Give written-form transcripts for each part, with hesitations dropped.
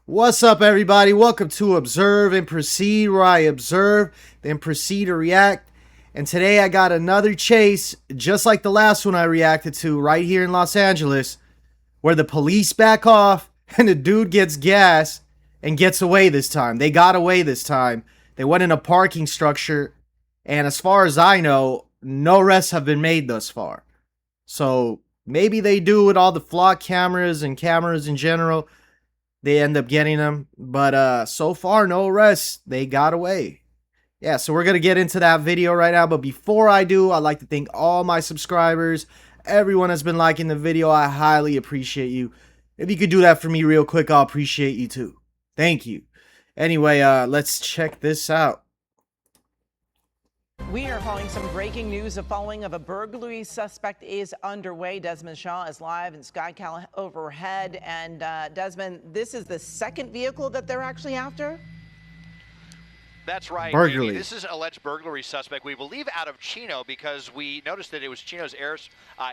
What's up, everybody? Welcome to Observe and Proceed, where I observe, then proceed to react. And today I got another chase, just like the last one I reacted to right here in Los Angeles, where the police back off and the dude gets gas and gets away this time. They got away this time. They went in a parking structure, and as far as I know, no arrests have been made thus far. So maybe they do with all the flock cameras and cameras in general. They end up getting them, but so far no arrests. They got away. Yeah, so we're gonna get into that video right now, but before I do, I'd like to thank all my subscribers. Everyone has been liking the video. I highly appreciate you. If you could do that for me real quick, I'll appreciate you too. Thank you. Anyway, let's check this out. We are following some breaking news. The following of a burglary suspect is underway. Desmond Shaw is live in Skycal overhead. And Desmond, this is the second vehicle that they're actually after? That's right. Burglary. This is an alleged burglary suspect, we believe out of Chino, because we noticed that it was Chino's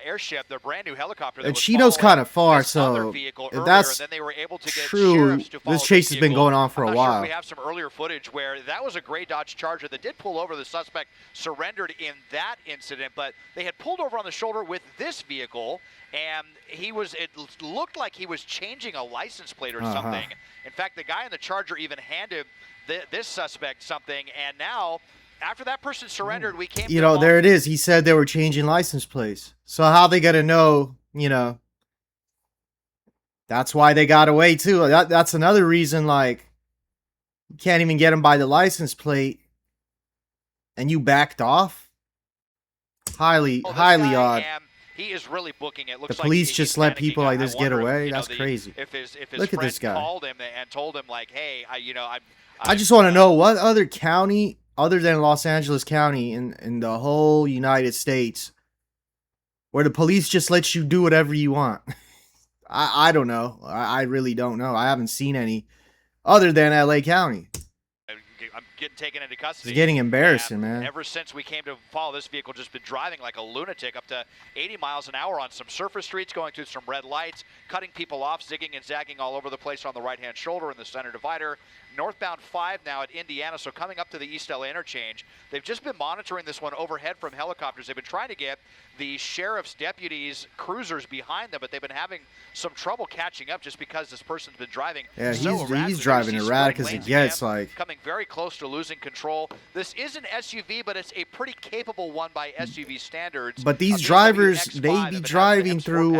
airship, their brand new helicopter. And Chino's kind of far, so if that's and then they were able to get true, to follow this chase has been going on for a while. Sure, we have some earlier footage where that was a gray Dodge Charger that did pull over. The suspect surrendered in that incident, but they had pulled over on the shoulder with this vehicle, and it looked like he was changing a license plate or something. In fact, the guy in the Charger even handed this suspect something, and now after that person surrendered, we came to there it is. He said they were changing license plates. So how they gonna know, that's why they got away too. That's another reason, like, you can't even get them by the license plate and you backed off. Highly odd. He is really booking it. Looks the police like just let people like this get away. That's crazy. If his Look at friend this guy. called him and told him, like, hey, I just want to know what other county other than Los Angeles County in the whole United States where the police just let you do whatever you want. I don't know. I really don't know. I haven't seen any other than LA County. I'm getting taken into custody. It's getting embarrassing, man. Ever since we came to follow this vehicle, just been driving like a lunatic up to 80 miles an hour on some surface streets, going through some red lights, cutting people off, zigging and zagging all over the place on the right-hand shoulder in the center divider. Northbound 5 now at Indiana, so coming up to the East LA interchange. They've just been monitoring this one overhead from helicopters. They've been trying to get the sheriff's deputies, cruisers behind them, but they've been having some trouble catching up just because this person's been driving. Yeah, so he's driving erratic as it gets. Like, coming very close to losing control. This is an SUV, but it's a pretty capable one by SUV standards. But these drivers, they be driving through,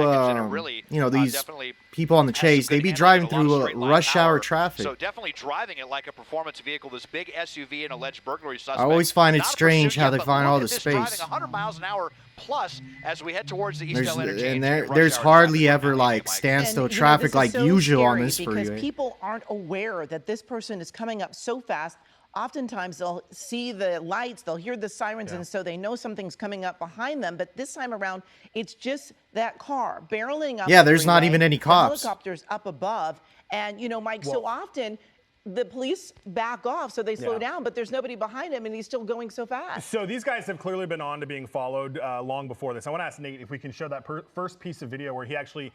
these people on the chase, they be driving through rush hour traffic. So definitely driving it like a performance vehicle. This big SUV and alleged burglary suspect. I always find it strange how they find all the space. Driving 100 miles an hour plus as we head towards the East LA interchange. And there's hardly ever like standstill traffic like usual on this freeway. Because people aren't aware that this person is coming up so fast. Oftentimes they'll see the lights, they'll hear the sirens, and so they know something's coming up behind them. But this time around, it's just that car barreling up. Yeah, there's not even any cops. The helicopter's up above, and Mike, so often the police back off, so they slow down, but there's nobody behind him, and he's still going so fast. So these guys have clearly been on to being followed long before this. I want to ask Nate if we can show that first piece of video where he actually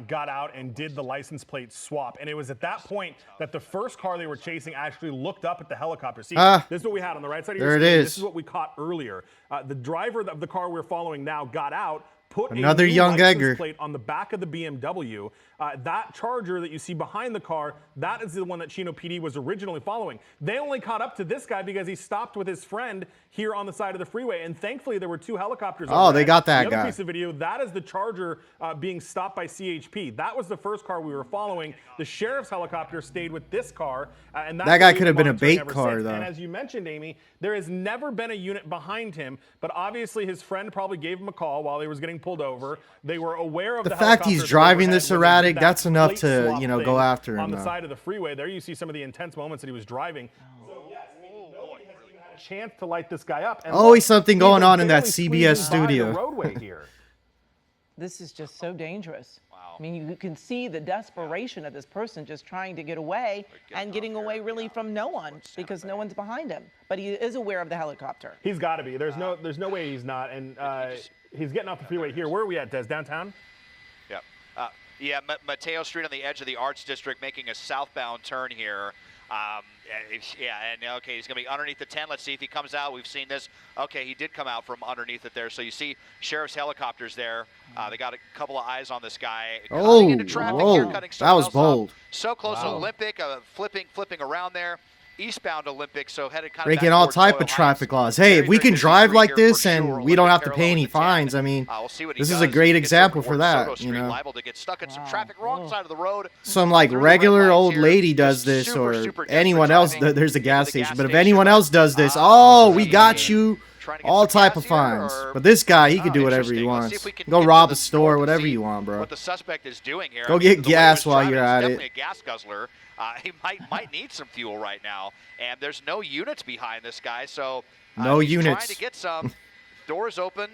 got out and did the license plate swap. And it was at that point that the first car they were chasing actually looked up at the helicopter. See, this is what we had on the right side of your screen. This is what we caught earlier. The driver of the car we're following now got out, put another a new young license Egger plate on the back of the BMW. That Charger that you see behind the car, that is the one that Chino PD was originally following. They only caught up to this guy because he stopped with his friend here on the side of the freeway, and thankfully there were two helicopters. Oh, they got that guy. The other piece of video, that is the Charger being stopped by CHP. That was the first car we were following. The sheriff's helicopter stayed with this car, and that guy could have been a bait car, though. And as you mentioned, Amy, there has never been a unit behind him, but obviously his friend probably gave him a call while he was getting pulled over. They were aware of the fact he's driving this erratic. That's enough to go after him on the side of the freeway. There you see some of the intense moments that he was driving. So yes, nobody has even had a chance to light this guy up. And always something going on in that CBS studio. Roadway here. This is just so dangerous. Wow. I mean, you can see the desperation of this person just trying to get away and getting away really from no one because no one's behind him. But he is aware of the helicopter. He's got to be. There's no way he's not. And he's getting off the freeway here. Where are we at, Des? Downtown? Yep. Yeah, Mateo Street on the edge of the Arts District, making a southbound turn here. Yeah, and okay, he's going to be underneath the 10. Let's see if he comes out. We've seen this. Okay, he did come out from underneath it there. So you see sheriff's helicopters there. They got a couple of eyes on this guy. Oh, into traffic whoa, here, cutting that was someone else bold. off. So close to Olympic, flipping around there. Eastbound Olympic, so headed kind of Breaking back all towards type Loyal of traffic Heights. laws. Hey, if we Very can busy drive street like here this for and sure. we don't Olympic have to parallel pay any with the 10. fines, I mean, We'll see what he this is does a as great he gets example over for towards that, Soto you Street, know. liable to get stuck in some traffic wrong side of the road. Some like Through the red regular lights old here. lady does Just this, super, or super anyone desperate else. driving There's a into gas the station, gas but if station, anyone but, else does this, oh, we see. got you. Trying to get All some type gas of here, fines. or- But this guy, he could do Oh, whatever he interesting. Let's see wants. if we can Go get to rob the a store, north to whatever see you want, bro. What the suspect is doing here. Go I mean, get the way he gas was while driving, you're he's at it. definitely a gas guzzler. He might need some fuel right now, and there's no units behind this guy, so No he's units. trying to get some. Doors open.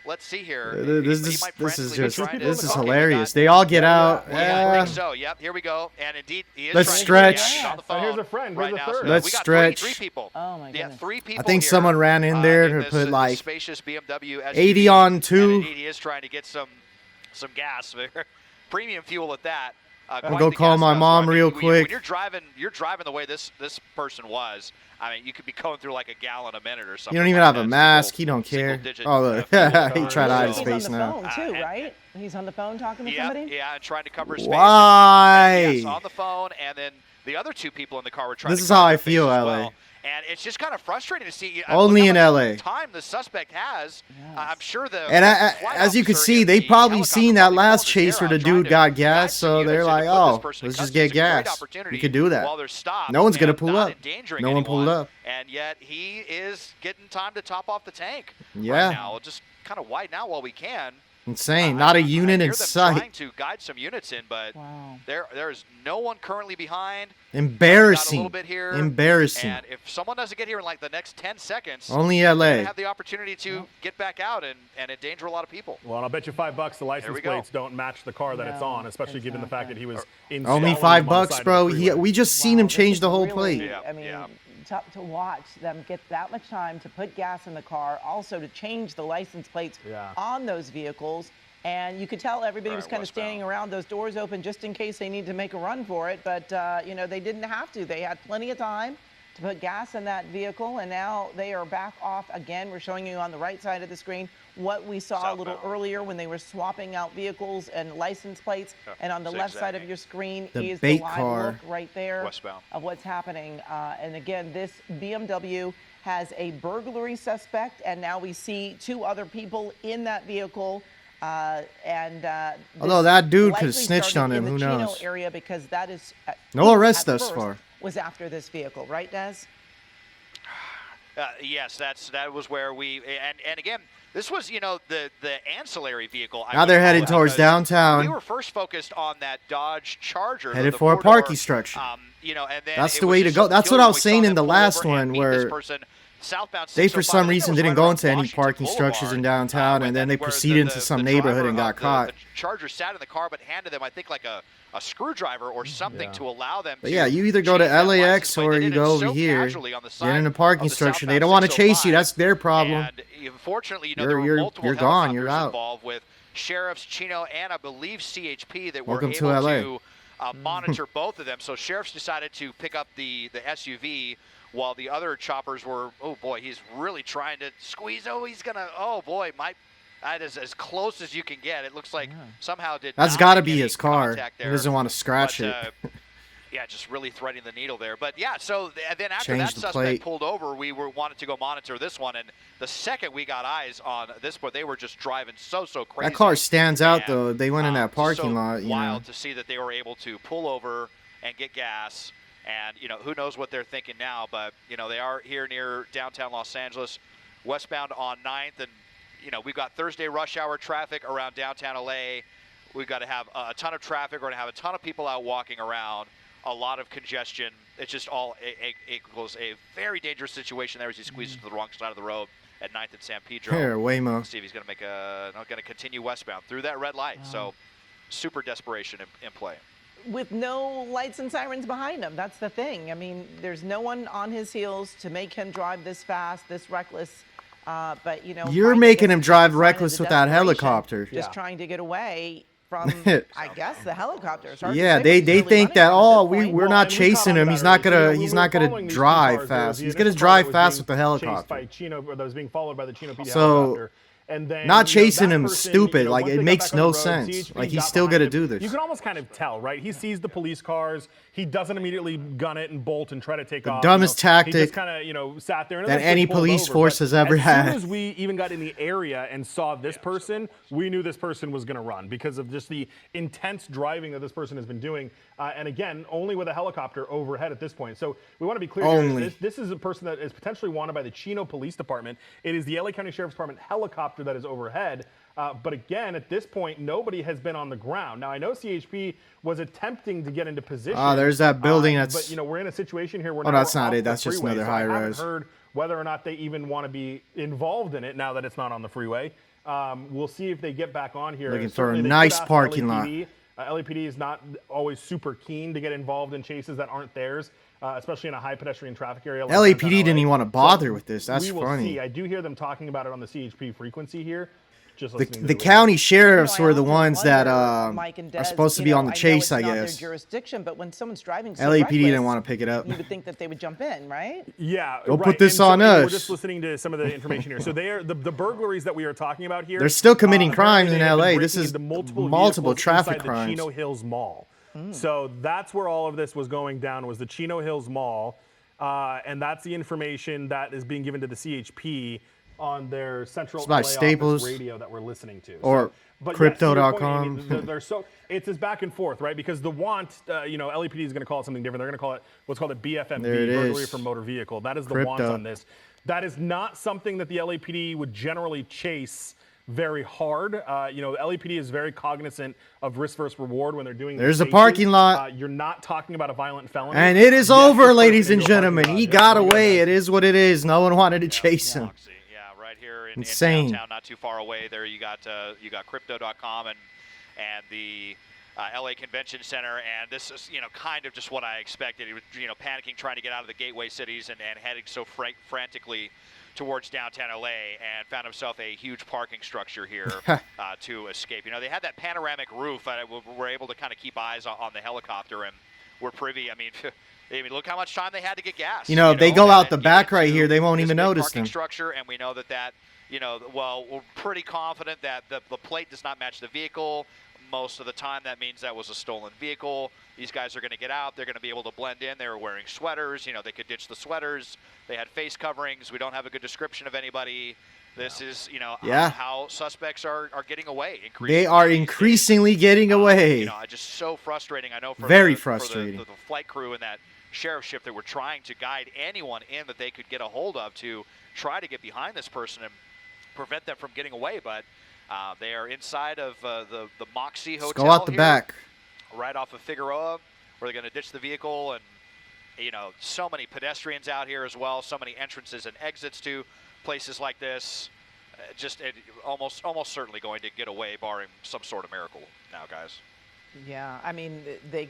Let's see here. This He is might this is frantically be just trying to- this is Okay, we hilarious. got- They all get out. I Yeah. think so. Yep. Here we go. And indeed, he is Let's trying to stretch. get gas. He's on the Oh, here's phone a friend. right Here's a now. third. So Let's we got stretch. three people. Oh, my Yeah, goodness. 3 people. I think here, someone ran in there to this, put like spacious BMW SUV. 80 on And 2. indeed, he is trying to get some gas, premium fuel at that. Quite go the call gas my guzzler. mom I mean, real when quick. you're driving the way this person was. I mean, you could be going through like a gallon a minute or something. You don't even like have a that. mask. He don't care. Single-digit, Oh, look. fuel He economy. tried to hide his So- He's face on the now. phone too, right? He's on the phone talking to Yeah, somebody. yeah, and trying to cover his face. Why? Yes, on the phone, and then the other 2 people in the car were trying This to is cover how I their face feel, as LA. well. And it's just kind of frustrating to see. Only look in how much LA. time the suspect has. I'm sure the And flight as you can officer see, in they the probably helicopter seen that probably last pulled his hair chase where out the trying dude to got guide gas, some so units they're and like, to put this oh, person in let's just custody. get It's a great gas. opportunity We could do that. while they're stopped No one's gonna and pull not up. endangering No one anyone. pulled up. And yet he is getting time to top off the tank. Yeah. Right now, we'll just kind of widen out while we can. Insane. Not a unit I in hear them sight. trying to guide some units in, but Wow. there is no one currently behind. Got a Embarrassing. little bit here. Embarrassing. And if someone doesn't get here in like the next 10 seconds, Only they're LA. gonna have the opportunity to get back out and endanger a lot of people. Well, and I'll bet you $5 the license we go. plates don't match the car that it's No, on, especially given the fact that he was in. Only following him on the $5, side of bro. the He, freeway. we just seen him Wow, change this the is whole really, plate. Yeah, I mean, yeah. to watch them get that much time to put gas in the car, also to change the license plates Yeah. on those vehicles. And you could tell everybody All was right, kind of standing around, those doors open just in case they need to make a run for it. But, you know, they didn't have to. They had plenty of time to put gas in that vehicle, and now they are back off again. We're showing you on the right side of the screen what we saw a little Southbound. earlier when they were swapping out vehicles and license plates. And on the left side of Zigzagging. your screen The is bait the live car. look right there Westbound. of what's happening. And again, this BMW has a burglary suspect, and now we see 2 other people in that vehicle. Although that dude likely could've snitched started on him, in who the Chino knows? area because that is No arrests at thus first far. was after this vehicle, right, Des? Yes, that was where we and again, this was the ancillary vehicle. Now they're headed towards because downtown. We were first focused on that Dodge Charger, Headed the for a four-door, parking structure. And then That's it the was way to just go. so That's what peculiar I when was we saw saying them in the pull last over and one meet where this person southbound they for 605. some I think reason that was didn't right go around into any Washington parking structures Boulevard, in downtown, when and then they where proceeded into some neighborhood driver and got of caught. The Charger sat in the car but handed them, I think, like a screwdriver or something to allow them But to yeah, you either go to change that license LAX plate. or They you did it go over so here, casually on the get side in a of parking the structure. They southbound don't want to chase you. 605. That's their problem. And unfortunately, there You're- were you're- multiple you're gone. You're helicopters out. involved with sheriffs, Chino, and I believe CHP that Welcome were to able LA. to monitor both of them. So sheriffs decided to pick up the SUV while the other choppers were, oh boy, he's really trying to squeeze. Oh, he's going to, oh boy, that is as close as you can get. It looks like somehow did That's not got to get be any his car. contact He there. doesn't want to scratch But, it. yeah, just really threading the needle there. But yeah, so then after Change that the suspect plate. pulled over, we wanted to go monitor this one. And the second we got eyes on this one, they were just driving so crazy. That car stands out, And, though. They went in that parking so lot. You know. wild to see that they were able to pull over and get gas. And, who knows what they're thinking now. But, they are here near downtown Los Angeles, westbound on 9th. And, we've got Thursday rush hour traffic around downtown LA. We've got to have a ton of traffic. We're going to have a ton of people out walking around. A lot of congestion. It's just all equals a very dangerous situation there as he squeezes to the wrong side of the road at 9th and San Pedro. Here, Waymo. Let's see if he's going to make going to continue westbound through that red light. So super desperation in play. With no lights and sirens behind him. That's the thing. I mean, there's no one on his heels to make him drive this fast, this reckless. But, You're finally making gets him drive sign of reckless the with that desperation, helicopter. Just trying to get away. from, I guess, the helicopter. It's hard to Yeah, say, but they he's really think running that, from at oh, this point. we're Well, not and we chasing commented him. on He's it not already. So, gonna when he's we not were gonna following these two drive cars, there was fast. the He's gonna initial car drive that was fast being with the chased helicopter. by Chino, or that was being followed by the Chino PD So, helicopter. And then, not chasing that him is person, stupid. Like, once it they got makes back on no the road, sense. CHP Like, he's got still behind gonna him. do this. You can almost kind of tell, right? He sees the police cars. He doesn't immediately gun it and bolt and try to take off. Dumbest He tactic just kind of, sat there and that eventually any pulled police over. force But has ever as had. soon as we even got in the area and saw this person, we knew this person was going to run because of just the intense driving that this person has been doing. And again, only with a helicopter overhead at this point. So we want to be clear Only. here. This is a person that is potentially wanted by the Chino Police Department. It is the LA County Sheriff's Department helicopter that is overhead. But again, at this point, nobody has been on the ground. Now, I know CHP was attempting to get into position. There's that building that's... But, we're in a situation here where Oh, now that's we're not off it. the That's just freeway, another so I haven't high-res. heard whether or not they even want to be involved in it now that it's not on the freeway. We'll see if they get back on here. Looking for a Certainly, they nice could ask parking lot. LAPD. LAPD is not always super keen to get involved in chases that aren't theirs, especially in a high pedestrian traffic area. Like LAPD downtown didn't LA. even want to bother So with this. That's we will funny. see. I do hear them talking about it on the CHP frequency here. Just listening to The radio. county sheriffs I were the often ones that wonder, Mike and are Des, supposed to be on the I know chase, it's I not their guess. jurisdiction, but when someone's driving so LAPD reckless, didn't want to pick it up. you would think that they would jump in, right? Yeah, Don't right. put this And so, on We're us. just listening to some of the information here. So they are the burglaries that we are talking about here. They're still committing crimes apparently in they have been LA. This breaking is into multiple vehicles traffic inside crimes. The Chino Hills Mall. So that's where all of this was going down. Was the Chino Hills Mall, and that's the information that is being given to the CHP on their central It's by LA Staples. office radio that we're listening to. Or but Crypto.com. yes, to your point, Amy, they're so it's this back and forth, right? Because the LAPD is going to call it something different. They're going to call it what's called a BFMV, There it burglary is. for motor vehicle. That is the Crypto. want on this. That is not something that the LAPD would generally chase very hard. The LAPD is very cognizant of risk versus reward when they're doing. There's these a parking chases. lot. You're not talking about a violent felony. And it is Yes, over, this ladies person and into a parking gentlemen. lot. He Yes, got we away. that. It is what it is. No one wanted to chase him. Yeah, right here in Insane. downtown, not too far away. There you got Crypto.com and the LA Convention Center, and this is kind of just what I expected. He was panicking, trying to get out of the gateway cities and heading so frantically towards downtown LA, and found himself a huge parking structure here to escape. They had that panoramic roof. We're able to kind of keep eyes on the helicopter, and we're privy. I mean, look how much time they had to get gas. If they go out the and back get right to here, they won't this even big notice parking them. structure, and we know that we're pretty confident that the plate does not match the vehicle. Most of the time, that means that was a stolen vehicle. These guys are going to get out. They're going to be able to blend in. They were wearing sweaters. They could ditch the sweaters. They had face coverings. We don't have a good description of anybody. This is, how suspects are getting away. They are increasingly getting away. Just so frustrating. I know for Very for frustrating. the flight crew and that sheriff's ship that were trying to guide anyone in that they could get a hold of to try to get behind this person and prevent them from getting away. But they are inside of the Moxie Hotel. Let's go out the here, back. right off of Figueroa, where they're going to ditch the vehicle. And so many pedestrians out here as well, so many entrances and exits to places like this. Almost certainly going to get away, barring some sort of miracle now, guys. Yeah, I mean, they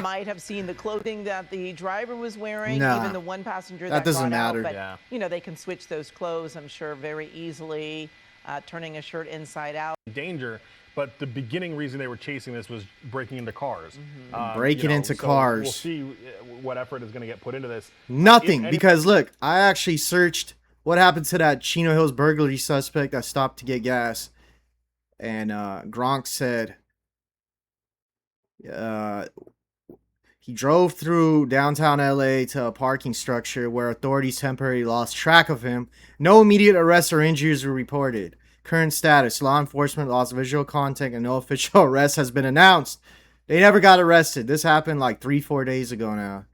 might have seen the clothing that the driver was wearing, Nah, even the one passenger that doesn't got out, matter. but Yeah. they can switch those clothes, I'm sure, very easily, turning a shirt inside out. Danger, but the beginning reason they were chasing this was breaking into cars. Breaking into so cars. We'll see what effort is going to get put into this. Nothing, If any- because look, I actually searched what happened to that Chino Hills burglary suspect that stopped to get gas. And Gronk said he drove through downtown LA to a parking structure where authorities temporarily lost track of him. No immediate arrests or injuries were reported. Current status: law enforcement lost visual contact and no official arrest has been announced. They never got arrested. This happened like 3-4 days ago now.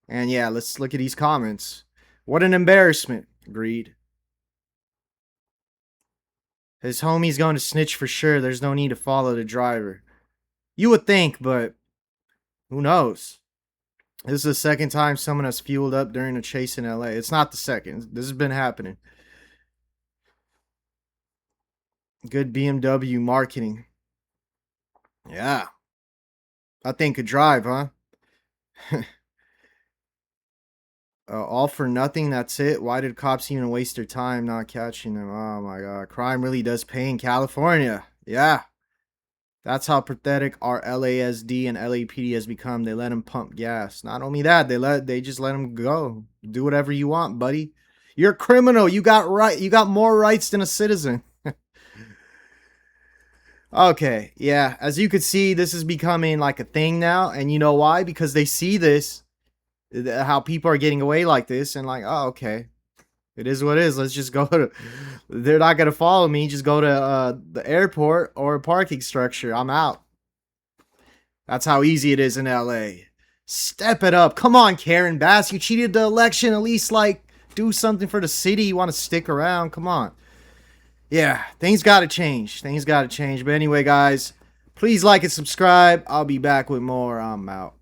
And yeah, let's look at these comments. What an embarrassment. Agreed. His homie's going to snitch for sure. There's no need to follow the driver. You would think, but who knows? This is the second time someone has fueled up during a chase in LA. It's not the second. This has been happening. Good BMW marketing. Yeah. That thing could drive, huh? All for nothing, that's it. Why did cops even waste their time not catching them? Oh my god. Crime really does pay in California. Yeah. That's how pathetic our LASD and LAPD has become. They let him pump gas. Not only that, they just let him go. Do whatever you want, buddy. You're a criminal. You got more rights than a citizen. Okay, yeah. As you can see, this is becoming like a thing now, and you know why? Because they see this, how people are getting away like this, and like, oh, okay. It is what it is. Let's just go to... They're not going to follow me. Just go to the airport or a parking structure. I'm out. That's how easy it is in LA. Step it up. Come on, Karen Bass. You cheated the election. At least, like, do something for the city. You want to stick around. Come on. Yeah, things got to change. Things got to change. But anyway, guys, please like and subscribe. I'll be back with more. I'm out.